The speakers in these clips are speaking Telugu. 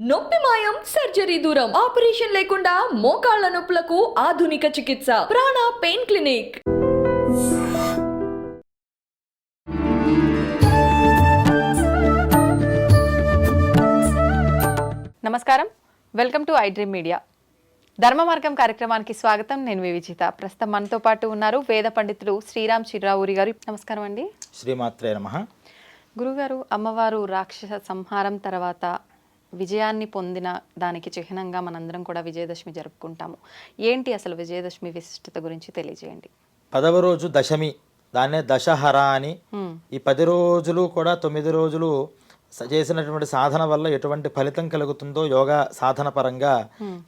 నొప్పి మాయం, సర్జరీ దూరం, ఆపరేషన్ లేకుండా మోకాళ్ల నొప్పులకు ఆధునిక చికిత్స ప్రాణ పెయిన్ క్లినిక్. నమస్కారం, welcome to I dream media. ధర్మ మార్గం కార్యక్రమానికి స్వాగతం. నేను మీ విజిత. ప్రస్తుతం మనతో పాటు ఉన్నారు వేద పండితులు శ్రీరామ్ చిర్రావూరి గారు. నమస్కారం అండి. శ్రీమాత్రే నమః. గురుగారు, అమ్మవారు రాక్షస సంహారం తర్వాత విజయాన్ని పొందిన దానికి చిహ్నంగా మనందరం కూడా విజయదశమి జరుపుకుంటాము. ఏంటి అసలు విజయదశమి విశిష్టత గురించి తెలియజేయండి. 10వ రోజు దశమి, దాన్నే దశహర అని. ఈ 10 రోజులు కూడా 9 రోజులు చేసినటువంటి సాధన వల్ల ఎటువంటి ఫలితం కలుగుతుందో యోగా సాధన పరంగా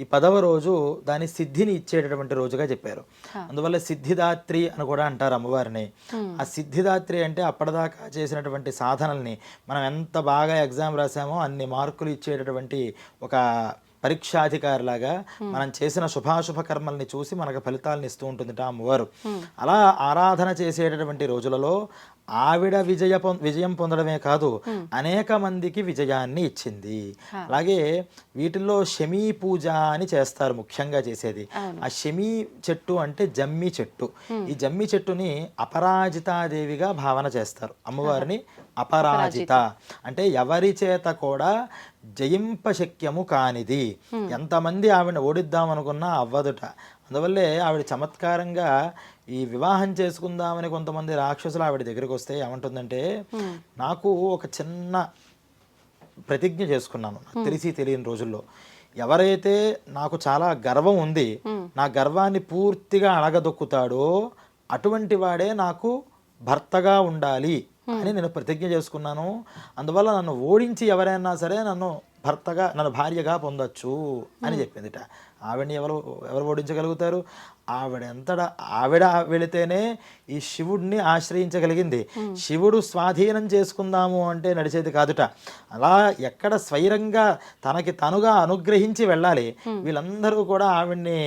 ఈ 10వ రోజు దాని సిద్ధిని ఇచ్చేటటువంటి రోజుగా చెప్పారు. అందువల్ల సిద్ధిదాత్రి అని కూడా అంటారు అమ్మవారిని. ఆ సిద్ధిదాత్రి అంటే అప్పటిదాకా చేసినటువంటి సాధనల్ని మనం ఎంత బాగా ఎగ్జామ్ రాసామో అన్ని మార్కులు ఇచ్చేటటువంటి ఒక పరీక్షాధికారిలాగా మనం చేసిన శుభాశుభ కర్మల్ని చూసి మనకు ఫలితాలను ఇస్తూ ఉంటుంది అమ్మవారు. అలా ఆరాధన చేసేటటువంటి రోజులలో ఆవిడ విజయం పొందడమే కాదు, అనేక మందికి విజయాన్ని ఇచ్చింది. అలాగే వీటిల్లో శమీ పూజ అని చేస్తారు, ముఖ్యంగా చేసేది. ఆ శమీ చెట్టు అంటే జమ్మి చెట్టు. ఈ జమ్మి చెట్టుని అపరాజితాదేవిగా భావన చేస్తారు. అమ్మవారిని అపరాజిత అంటే ఎవరి చేత కూడా జయింపశక్యము కానిది. ఎంతమంది ఆవిడ ఓడిద్దామనుకున్నా అవ్వదుట. అందువల్లే ఆవిడ చమత్కారంగా ఈ వివాహం చేసుకుందామని కొంతమంది రాక్షసులు ఆవిడ దగ్గరికి వస్తే ఏమంటుందంటే, నాకు ఒక చిన్న ప్రతిజ్ఞ చేసుకున్నాను తెలిసి తెలియని రోజుల్లో. ఎవరైతే నాకు చాలా గర్వం ఉంది, నా గర్వాన్ని పూర్తిగా అణగదొక్కుతాడో అటువంటి వాడే నాకు భర్తగా ఉండాలి అని నేను ప్రతిజ్ఞ చేసుకున్నాను. అందువల్ల నన్ను ఓడించి ఎవరైనా సరే నన్ను భార్యగా పొందొచ్చు అని చెప్పిందిట. ఆవిడని ఎవరు ఓడించగలుగుతారు? ఆవిడ వెళితేనే ఈ శివుడిని ఆశ్రయించగలిగింది. శివుడు స్వాధీనం చేసుకుందాము అంటే నడిచేది కాదుట. అలా ఎక్కడ స్వైరంగా తనకి తనుగా అనుగ్రహించి వెళ్ళాలి. వీళ్ళందరూ కూడా ఆవిడ్ని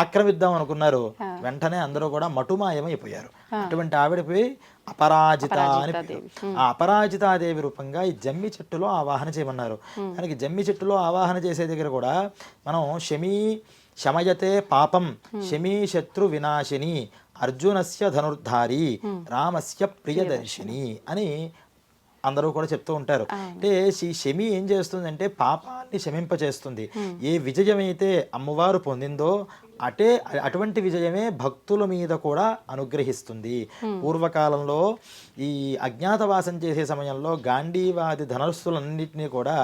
ఆక్రమిద్దాం అనుకున్నారు. వెంటనే అందరూ కూడా మటుమాయమైపోయారు. అటువంటి ఆవిడపై అపరాజిత అని పేరు. ఆ అపరాజితాదేవి రూపంగా ఈ జమ్మి చెట్టులో ఆవాహన చేయమన్నారు. దానికి జమ్మి చెట్టులో ఆవాహన చేసే దగ్గర కూడా మనం శమయతే పాపం శమీ శత్రు వినాశిని అర్జునస్య ధనుర్ధారి రామస్య ప్రియదర్శిని అని అందరూ కూడా చెప్తూ ఉంటారు. అంటే ఈ శమి ఏం చేస్తుంది, పాపాన్ని శమింపచేస్తుంది. ఏ విజయమైతే అమ్మవారు పొందిందో అటువంటి విజయమే భక్తుల మీద కూడా అనుగ్రహిస్తుంది. పూర్వకాలంలో ఈ అజ్ఞాతవాసం చేసే సమయంలో గాంధీవాది ధనస్సులన్నింటినీ కూడా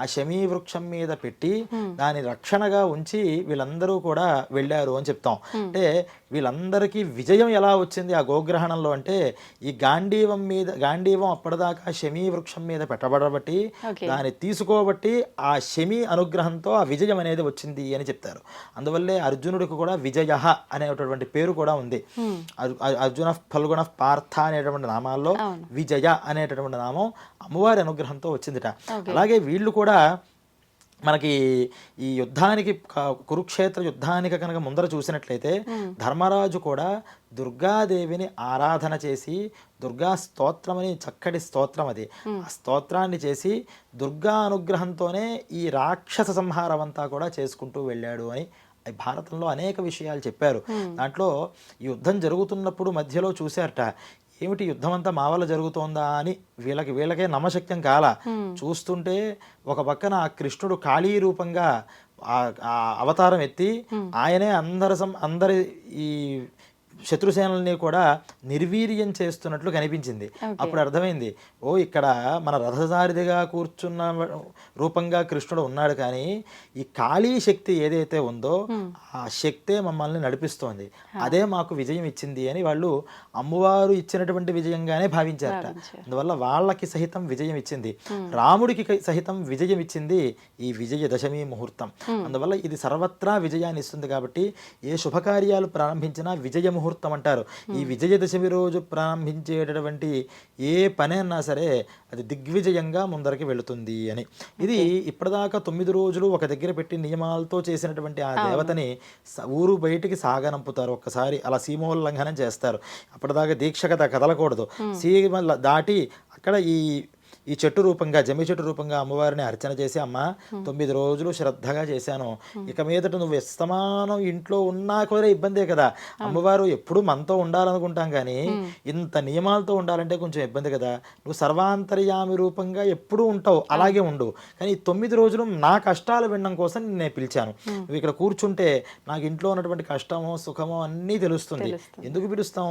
ఆ శమీ వృక్షం మీద పెట్టి దాని రక్షణగా ఉంచి వీళ్ళందరూ కూడా వెళ్ళారు అని చెప్తాం. అంటే వీళ్ళందరికీ విజయం ఎలా వచ్చింది ఆ గోగ్రహణంలో అంటే, ఈ గాంధీవం అప్పటిదాకా శమీ వృక్షం మీద పెట్టబడబట్టి దాన్ని తీసుకోబట్టి ఆ శమీ అనుగ్రహంతో ఆ విజయం అనేది వచ్చింది అని చెప్తారు. అందువల్లే అర్జునుడికి కూడా విజయ అనేటటువంటి పేరు కూడా ఉంది. అర్జున ఫల్గుణ పార్థ అనేటటువంటి నామాల్లో విజయ అనేటటువంటి నామం అమ్మవారి అనుగ్రహంతో వచ్చిందిట. అలాగే వీళ్ళు కూడా మనకి ఈ యుద్ధానికి కురుక్షేత్ర యుద్ధానికి కనుక ముందర చూసినట్లయితే ధర్మరాజు కూడా దుర్గాదేవిని ఆరాధన చేసి, దుర్గా స్తోత్రం అని చక్కటి స్తోత్రం అది, ఆ స్తోత్రాన్ని చేసి దుర్గా అనుగ్రహంతోనే ఈ రాక్షస సంహారం అంతా కూడా చేసుకుంటూ వెళ్ళాడు అని భారతంలో అనేక విషయాలు చెప్పారు. దాంట్లో ఈ యుద్ధం జరుగుతున్నప్పుడు మధ్యలో చూశారట, ఏమిటి యుద్ధం అంతా మా వల్ల జరుగుతోందా అని వీళ్ళకే నమ్మశక్యం కాల. చూస్తుంటే ఒక పక్కన ఆ కృష్ణుడు కాళీ రూపంగా అవతారం ఎత్తి ఆయనే అందరి ఈ శత్రుసేనల్ని కూడా నిర్వీర్యం చేస్తున్నట్లు కనిపించింది. అప్పుడు అర్థమైంది, ఇక్కడ మన రథసారిధిగా కూర్చున్న రూపంగా కృష్ణుడు ఉన్నాడు, కానీ ఈ కాళీ శక్తి ఏదైతే ఉందో ఆ శక్తే మమ్మల్ని నడిపిస్తోంది, అదే మాకు విజయం ఇచ్చింది అని వాళ్ళు అమ్మవారు ఇచ్చినటువంటి విజయంగానే భావించారట. అందువల్ల వాళ్ళకి సహితం విజయం ఇచ్చింది, రాముడికి సహితం విజయం ఇచ్చింది ఈ విజయదశమి ముహూర్తం. అందువల్ల ఇది సర్వత్రా విజయాన్ని ఇస్తుంది. కాబట్టి ఏ శుభకార్యాలు ప్రారంభించినా విజయ ముహూర్తం అంటారు. ఈ విజయదశమి రోజు ప్రారంభించేటటువంటి ఏ పని అన్నా సరే అది దిగ్విజయంగా ముందరికి వెళుతుంది అని. ఇది ఇప్పటిదాకా 9 రోజులు ఒక దగ్గర పెట్టి నియమాలతో చేసినటువంటి ఆ దేవతని ఊరు బయటికి సాగనంపుతారు. ఒక్కసారి అలా సీమోల్లంఘనం చేస్తారు. అప్పటిదాకా దీక్ష కథ కదలకూడదు, సీమ దాటి అక్కడ ఈ ఈ చెట్టు రూపంగా జమ్మి చెట్టు రూపంగా అమ్మవారిని అర్చన చేసి, అమ్మ 9 రోజులు శ్రద్ధగా చేశాను, ఇక మీదట నువ్వు ఇస్తమానం ఇంట్లో ఉన్నా కూడా ఇబ్బందే కదా, అమ్మవారు ఎప్పుడు మనతో ఉండాలనుకుంటాం కానీ ఇంత నియమాలతో ఉండాలంటే కొంచెం ఇబ్బంది కదా, నువ్వు సర్వాంతర్యామి రూపంగా ఎప్పుడూ ఉంటావు, అలాగే ఉండు, కానీ ఈ 9 రోజులు నా కష్టాలు వినడం కోసం నేను పిలిచాను, నువ్వు ఇక్కడ కూర్చుంటే నాకు ఇంట్లో ఉన్నటువంటి కష్టమో సుఖమో అన్నీ తెలుస్తుంది. ఎందుకు పిలుస్తాం?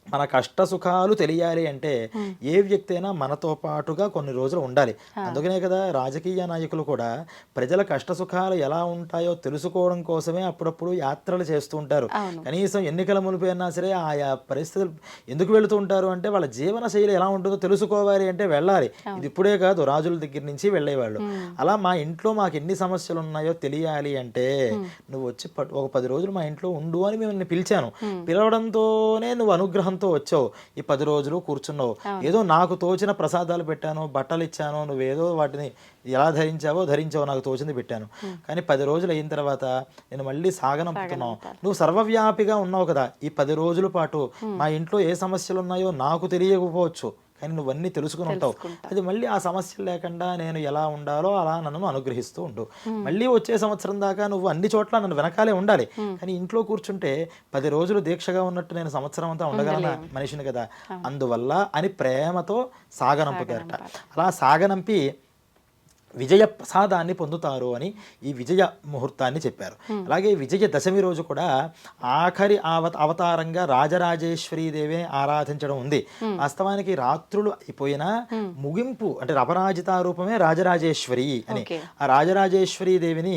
మన కష్ట సుఖాలు తెలియాలి అంటే ఏ వ్యక్తి అయినా మనతో పాటుగా కొన్ని రోజులు ఉండాలి. అందుకనే కదా రాజకీయ నాయకులు కూడా ప్రజల కష్ట సుఖాలు ఎలా ఉంటాయో తెలుసుకోవడం కోసమే అప్పుడప్పుడు యాత్రలు చేస్తూ ఉంటారు. కనీసం ఎన్నికల మునిపోయినా సరే ఆయా పరిస్థితులు ఎందుకు వెళుతూ ఉంటారు అంటే వాళ్ళ జీవన శైలి ఎలా ఉంటుందో తెలుసుకోవాలి అంటే వెళ్ళాలి. ఇది ఇప్పుడే కాదు, రాజుల దగ్గర నుంచి వెళ్ళేవాళ్ళు. అలా మా ఇంట్లో మాకు ఎన్ని సమస్యలు ఉన్నాయో తెలియాలి అంటే నువ్వు వచ్చి ఒక 10 రోజులు మా ఇంట్లో ఉండు అని మేము పిలిచాను. పిలవడంతోనే నువ్వు అనుగ్రహం వచ్చావు, ఈ 10 రోజులు కూర్చున్నావు, ఏదో నాకు తోచిన ప్రసాదాలు పెట్టాను, బట్టలు ఇచ్చాను, నువ్వేదో వాటిని ఎలా ధరించావో నాకు తోచింది పెట్టాను, కానీ 10 రోజులు అయిన తర్వాత నేను మళ్ళీ సాగనంపుతున్నావు. నువ్వు సర్వవ్యాపిగా ఉన్నావు కదా, ఈ 10 రోజుల పాటు మా ఇంట్లో ఏ సమస్యలు ఉన్నాయో నాకు తెలియకపోవచ్చు, కానీ నువ్వన్నీ తెలుసుకుని ఉంటావు. అది మళ్ళీ ఆ సమస్యలు లేకుండా నేను ఎలా ఉండాలో అలా నన్ను అనుగ్రహిస్తూ ఉండు. మళ్ళీ వచ్చే సంవత్సరం దాకా నువ్వు అన్ని చోట్ల నన్ను వెనకాలే ఉండాలి, కానీ ఇంట్లో కూర్చుంటే 10 రోజులు దీక్షగా ఉన్నట్టు నేను సంవత్సరం అంతా ఉండగలన మనిషిని కదా, అందువల్ల అని ప్రేమతో సాగనంపుతారట. అలా సాగనంపి విజయ ప్రసాదాన్ని పొందుతారు అని ఈ విజయ ముహూర్తాన్ని చెప్పారు. అలాగే విజయ దశమి రోజు కూడా ఆఖరి అవతారంగా రాజరాజేశ్వరీ దేవిని ఆరాధించడం ఉంది. వాస్తవానికి రాత్రులు అయిపోయినా ముగింపు అంటే అపరాజిత రూపమే రాజరాజేశ్వరి అని. ఆ రాజరాజేశ్వరీ దేవిని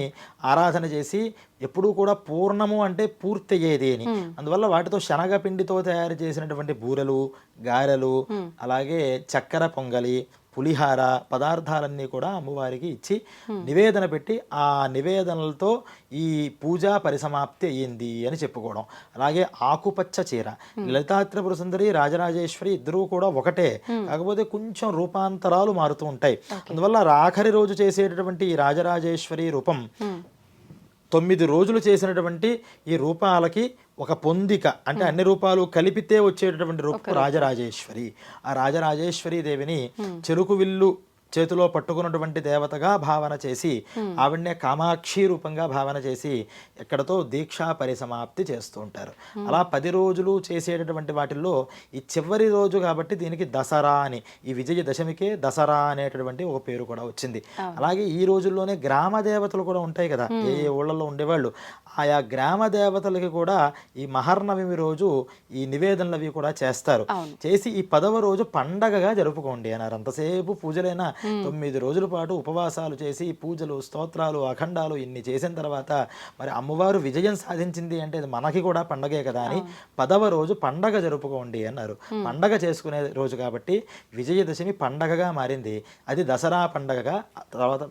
ఆరాధన చేసి ఎప్పుడూ కూడా పూర్ణము అంటే పూర్తయ్యేది అని, అందువల్ల వాటితో శనగపిండితో తయారు చేసినటువంటి బూరెలు, గారెలు, అలాగే చక్కెర పొంగలి, పులిహార పదార్థాలన్నీ కూడా అమ్మవారికి ఇచ్చి నివేదన పెట్టి ఆ నివేదనలతో ఈ పూజా పరిసమాప్తి అయ్యింది అని చెప్పుకోవడం. అలాగే ఆకుపచ్చ చీర, లలితా త్రిపుర సుందరి రాజరాజేశ్వరి ఇద్దరూ కూడా ఒకటే, కాకపోతే కొంచెం రూపాంతరాలు మారుతూ ఉంటాయి. అందువల్ల ఆఖరి రోజు చేసేటటువంటి ఈ రాజరాజేశ్వరి రూపం 9 రోజులు చేసినటువంటి ఈ రూపాలకి ఒక పొందిక, అంటే అన్ని రూపాలు కలిపితే వచ్చేటటువంటి రూపం రాజరాజేశ్వరి. ఆ రాజరాజేశ్వరి దేవిని చెరుకు విల్లు చేతిలో పట్టుకున్నటువంటి దేవతగా భావన చేసి ఆవిడనే కామాక్షి రూపంగా భావన చేసి ఎక్కడతో దీక్షా పరిసమాప్తి చేస్తూ ఉంటారు. అలా 10 రోజులు చేసేటటువంటి వాటిల్లో ఈ చివరి రోజు కాబట్టి దీనికి దసరా అని, ఈ విజయ దశమికే దసరా అనేటటువంటి ఒక పేరు కూడా వచ్చింది. అలాగే ఈ రోజుల్లోనే గ్రామ దేవతలు కూడా ఉంటాయి కదా, ఏ ఏ ఊళ్ళల్లో ఉండేవాళ్ళు, ఆయా గ్రామ దేవతలకి కూడా ఈ మహర్నవమి రోజు ఈ నివేదనలు అవి కూడా చేస్తారు. చేసి ఈ 10వ రోజు పండగగా జరుపుకోండి అన్నారు. అంతసేపు పూజలైనా 9 రోజుల పాటు ఉపవాసాలు చేసి పూజలు, స్తోత్రాలు, అఖండాలు ఇన్ని చేసిన తర్వాత మరి అమ్మవారు విజయం సాధించింది అంటే మనకి కూడా పండగే కదా అని 10వ రోజు పండగ జరుపుకోండి అన్నారు. పండగ చేసుకునే రోజు కాబట్టి విజయదశమి పండగగా మారింది. అది దసరా పండగగా తర్వాత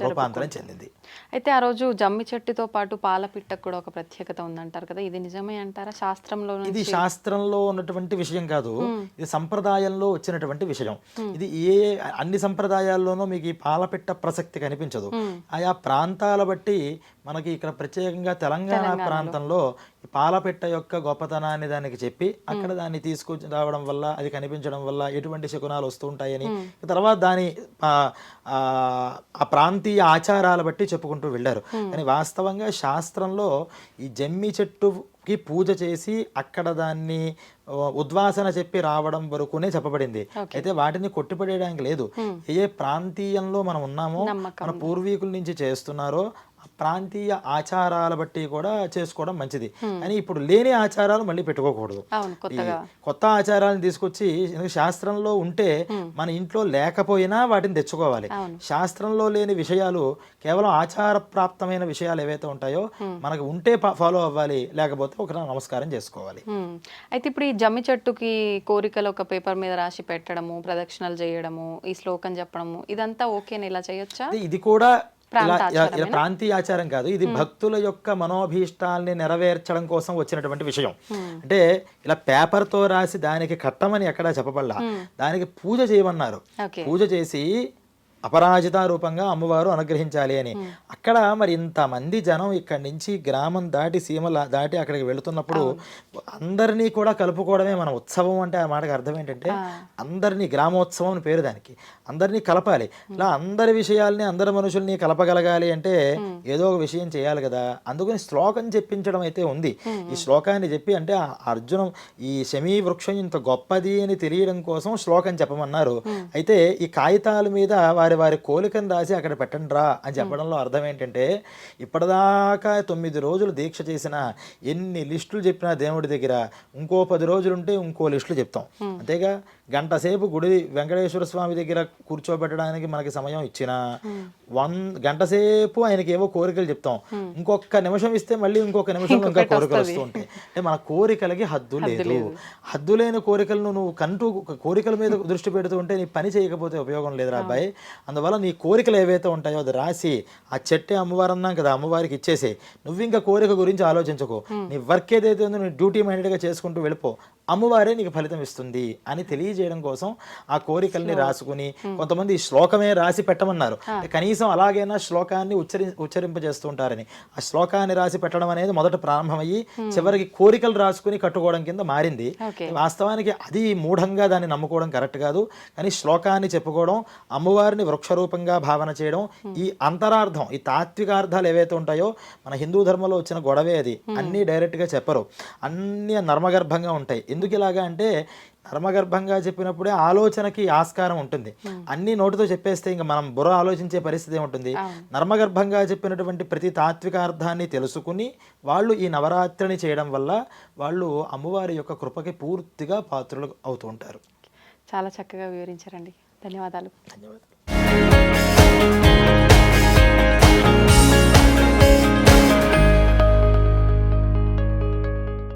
రూపాంతరం చెందింది. అయితే ఆ రోజు జమ్మి చెట్టుతో పాటు పాలపిట్టకు కూడా ఒక ప్రత్యేకత ఉందంటారు కదా, ఇది నిజమే అంటారా? శాస్త్రంలో ఇది శాస్త్రంలో ఉన్నటువంటి విషయం కాదు, ఇది సంప్రదాయంలో వచ్చినటువంటి విషయం. ఇది అన్ని సంప్రదాయాల్లోనూ మీకు ఈ పాలపిట్ట ప్రసక్తి కనిపించదు. ఆయా ప్రాంతాల బట్టి మనకి ఇక్కడ ప్రత్యేకంగా తెలంగాణ ప్రాంతంలో ఈ పాలపిట్ట యొక్క గొప్పతనాన్ని దానికి చెప్పి అక్కడ దాన్ని తీసుకొచ్చి రావడం వల్ల, అది కనిపించడం వల్ల ఎటువంటి శకునాలు వస్తూ ఉంటాయని తర్వాత దాని ఆ ప్రాంతీయ ఆచారాల బట్టి చెప్పుకుంటూ వెళ్ళారు. కానీ వాస్తవంగా శాస్త్రంలో ఈ జమ్మి చెట్టుకి పూజ చేసి అక్కడ దాన్ని ఉద్వాసన చెప్పి రావడం వరకునే చెప్పబడింది. అయితే వాటిని కొట్టిపడేయడానికి లేదు. ఏ ప్రాంతీయంలో మనం ఉన్నామో, మన పూర్వీకుల నుంచి చేస్తున్నారో ప్రాంతీయ ఆచారాల బట్టి కూడా చేసుకోవడం మంచిది. కానీ ఇప్పుడు లేని ఆచారాలు మళ్ళీ పెట్టుకోకూడదు. కొత్త ఆచారాలను తీసుకొచ్చి శాస్త్రంలో ఉంటే మన ఇంట్లో లేకపోయినా వాటిని తెచ్చుకోవాలి. శాస్త్రంలో లేని విషయాలు కేవలం ఆచార ప్రాప్తమైన విషయాలు ఏవైతే ఉంటాయో మనకు ఉంటే ఫాలో అవ్వాలి, లేకపోతే ఒక నమస్కారం చేసుకోవాలి. అయితే ఇప్పుడు ఈ జమ్మి చెట్టుకి కోరికలు ఒక పేపర్ మీద రాసి పెట్టడము, ప్రదక్షిణలు చేయడము, ఈ శ్లోకం చెప్పడము, ఇదంతా ఓకేనా? ఇలా చేయొచ్చా? ఇది కూడా ఇలా ప్రాంతీయ ఆచారం కాదు, ఇది భక్తుల యొక్క మనోభీష్టాల్ని నెరవేర్చడం కోసం వచ్చినటువంటి విషయం. అంటే ఇలా పేపర్ తో రాసి దానికి కట్టమని ఎక్కడా చెప్పబడలా, దానికి పూజ చేయమన్నారు. పూజ చేసి అపరాజిత రూపంగా అమ్మవారు అనుగ్రహించాలి అని. అక్కడ మరి ఇంతమంది జనం ఇక్కడి నుంచి గ్రామం దాటి సీమల దాటి అక్కడికి వెళుతున్నప్పుడు అందరినీ కూడా కలుపుకోవడమే మన ఉత్సవం అంటే. ఆ మాటకి అర్థం ఏంటంటే అందరినీ, గ్రామోత్సవం అని పేరు దానికి, అందరినీ కలపాలి. ఇలా అందరి విషయాల్ని, అందరి మనుషుల్ని కలపగలగాలి అంటే ఏదో ఒక విషయం చేయాలి కదా. అందుకని శ్లోకం చెప్పించడం అయితే ఉంది. ఈ శ్లోకాన్ని చెప్పి అంటే అర్జునం ఈ శమీ వృక్షం ఇంత గొప్పది అని తెలియడం కోసం శ్లోకం చెప్పమన్నారు. అయితే ఈ కాగితాల మీద వారి కోలికను రాసి అక్కడ పెట్టండి రా అని చెప్పడంలో అర్థం ఏంటంటే ఇప్పటిదాకా 9 రోజులు దీక్ష చేసిన ఎన్ని లిస్టులు చెప్పినా దేవుడి దగ్గర ఇంకో 10 రోజులుంటే ఇంకో లిస్టులు చెప్తాం. అంతేగా గంట సేపు గుడి వెంకటేశ్వర స్వామి దగ్గర కూర్చోబెట్టడానికి మనకి సమయం ఇచ్చిన గంట సేపు ఆయనకి ఏవో కోరికలు చెప్తాం. ఇంకొక నిమిషం ఇస్తే మళ్ళీ ఇంకొక నిమిషంలో ఇంకా కోరికలు వస్తూ ఉంటాయి. అంటే మన కోరికలకి హద్దు లేదు. హద్దు లేని కోరికలను నువ్వు కోరికల మీద దృష్టి పెడుతూ ఉంటే నీ పని చేయకపోతే ఉపయోగం లేదురా అబ్బాయి. అందువల్ల నీ కోరికలు ఏవైతే ఉంటాయో అది రాసి ఆ చెట్టే అమ్మవారు అన్నాం కదా, అమ్మవారికి ఇచ్చేసి నువ్వు ఇంకా కోరిక గురించి ఆలోచించకు. నీ వర్క్ ఏదైతే ఉందో నీ డ్యూటీ మైండెడ్గా చేసుకుంటూ వెళ్ళిపో, అమ్మవారే నీకు ఫలితం ఇస్తుంది అని తెలియజేయడం కోసం ఆ కోరికల్ని రాసుకుని కొంతమంది శ్లోకమే రాసి పెట్టమన్నారు. కనీసం అలాగైనా శ్లోకాన్ని ఉచ్చరింపజేస్తూ ఉంటారని ఆ శ్లోకాన్ని రాసి పెట్టడం అనేది మొదట ప్రారంభమయ్యి చివరికి కోరికలు రాసుకుని కట్టుకోవడం కింద మారింది. వాస్తవానికి అది మూఢంగా దాన్ని నమ్ముకోవడం కరెక్ట్ కాదు. కానీ శ్లోకాన్ని చెప్పుకోవడం, అమ్మవారిని వృక్షరూపంగా భావన చేయడం, ఈ అంతరార్థం, ఈ తాత్వికార్థాలు ఏవైతే ఉంటాయో మన హిందూ ధర్మంలో వచ్చిన గొడవే అది. అన్నీ డైరెక్ట్గా చెప్పరు, అన్నీ నర్మగర్భంగా ఉంటాయి. ఎందుకు ఇలాగా అంటే నర్మగర్భంగా చెప్పినప్పుడే ఆలోచనకి ఆస్కారం ఉంటుంది. అన్ని నోటితో చెప్పేస్తే ఇంకా మనం బుర్ర ఆలోచించే పరిస్థితి ఉంటుంది. నర్మగర్భంగా చెప్పినటువంటి ప్రతి తాత్వికార్థాన్ని తెలుసుకుని వాళ్ళు ఈ నవరాత్రిని చేయడం వల్ల వాళ్ళు అమ్మవారి యొక్క కృపకి పూర్తిగా పాత్రలు అవుతూ ఉంటారు. చాలా చక్కగా వివరించారండి. ధన్యవాదాలు. ధన్యవాదాలు.